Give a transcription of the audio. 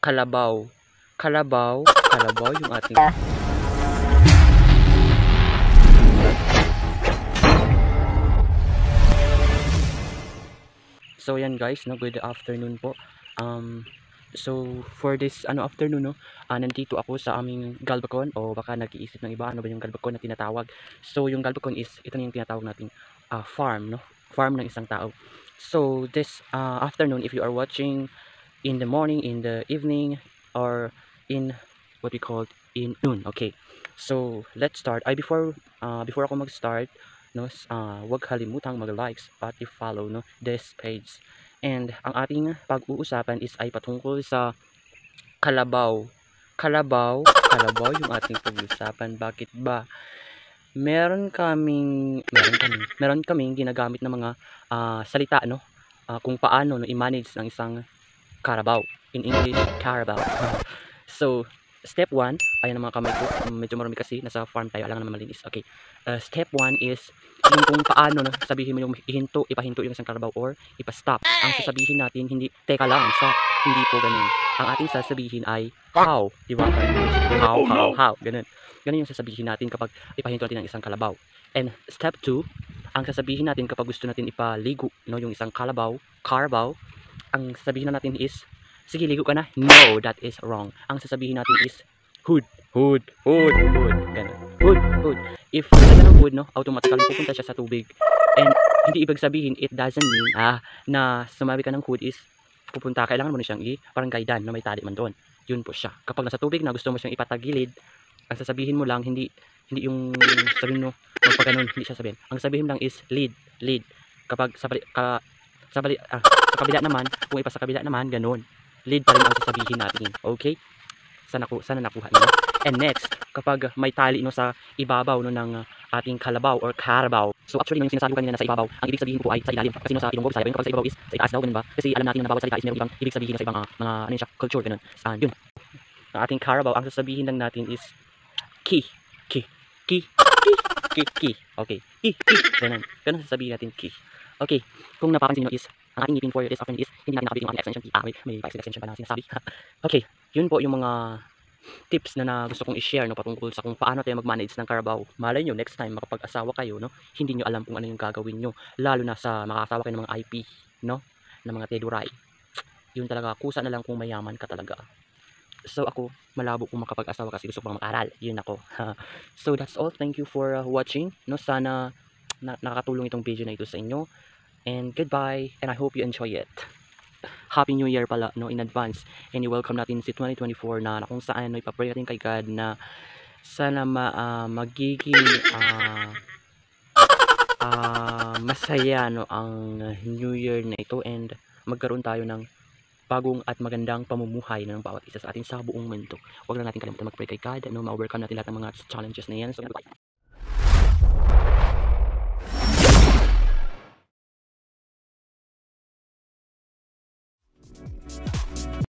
kalabaw. Kalabaw, kalabaw yung ating So yan guys, no, good afternoon po. So for this afternoon, no, nandito ako sa aming Galbacon, o baka nag-iisip ng iba ano ba yung Galbacon na tinatawag. So yung Galbacon is ito na yung tinatawag nating farm, no, farm ng isang tao. So this afternoon, if you are watching in the morning, in the evening, or in what we call in noon, okay. So let's start. Before ako mag-start, no, wag kalimutang mag-likes at i-follow, no, this page. And ang ating pag-uusapan is ay patungkol sa kalabaw. Kalabaw, kalabaw yung ating pag-uusapan. Bakit ba? Meron kaming ginagamit na mga salita, no, kung paano, no, i-manage ng isang Carabao. In English, Carabao. So, step 1, ayan ang mga kamay ko. Medyo marami kasi, nasa farm tayo, alam naman malinis. Okay. Step 1 is yung kung paano, no, sabihin mo yung ipahinto yung isang Carabao or ipa-stop. Ang sasabihin natin, hindi, teka lang, stop. Hindi po ganun. Ang ating sasabihin ay how. Di ba? How. Ganun. Ganun yung sasabihin natin kapag ipahinto natin ang isang kalabaw. And step 2, ang sasabihin natin kapag gusto natin ipaligo, no, yung isang Carabao, ang sasabihin na natin is, sige, ligo ka na. No, that is wrong. Ang sasabihin natin is, hood. Ganun. Hood. If nasa ng hood, no, automatically pupunta siya sa tubig. And hindi ibig sabihin, it doesn't mean na sumabi ka ng hood is pupunta. Kailangan mo na siyang parang guidean na may tali man doon. Yun po siya. Kapag nasa tubig na gusto mo siyang ipatagilid, ang sasabihin mo lang, hindi yung sabihin mo, magpaganon, hindi siya sabihin. Ang sabihin lang is lead. Kapag sa kabila naman, kung ipa sa kabila naman, ganun. Lead pa rin ang sasabihin natin. Okay? Sana nakuha niyo. And next, kapag may tali, no, sa ibabaw, no, ng ating kalabaw or Carabao. So actually, no, yung sinasabi ko kanina na sa ibabaw, ang ibig sabihin po ay sa ilalim. Kasi no, sa Ilonggo, Bisaya, yung kapag sa ibabaw is sa itaas daw, ganun ba? Kasi alam natin na bawat salita is meron ibang ibig sabihin sa ibang mga ano siya, culture, ganun. Yun. Ang ating Carabao, ang sasabihin lang natin is key. Okay. Key. Ganun sasabihin natin key. Okay. Kung napapansin niyo is ang ating ngipin for this afternoon is hindi natin nakabit yung ating extension. May extension pa na sinasabi. Okay, yun po yung mga tips na gusto kong i-share, no, patungkol sa kung paano tayo mag-manage ng Carabao. Malay nyo, next time makapag-asawa kayo, no, hindi nyo alam kung ano yung gagawin nyo. Lalo na sa makakasawa kayo ng mga IP, no, ng mga teduray. Yun talaga, kusa na lang kung mayaman ka talaga. So ako, malabo kung makapag-asawa kasi gusto ko pang mag-aral. Yun ako. So that's all. Thank you for watching, no. Sana nakakatulong itong video na ito sa inyo. And goodbye, and I hope you enjoy it. Happy New Year pala, no, in advance. And welcome natin si 2024 na kung saan, no, ipapray natin kay God na sana magiging masaya, no, ang New Year na ito, and magkaroon tayo ng bagong at magandang pamumuhay ng bawat isa sa atin sa buong mundo. Huwag lang natin kalimutan mag-pray kay God, no, ma-overcome natin lahat ng mga challenges na yan. So, goodbye.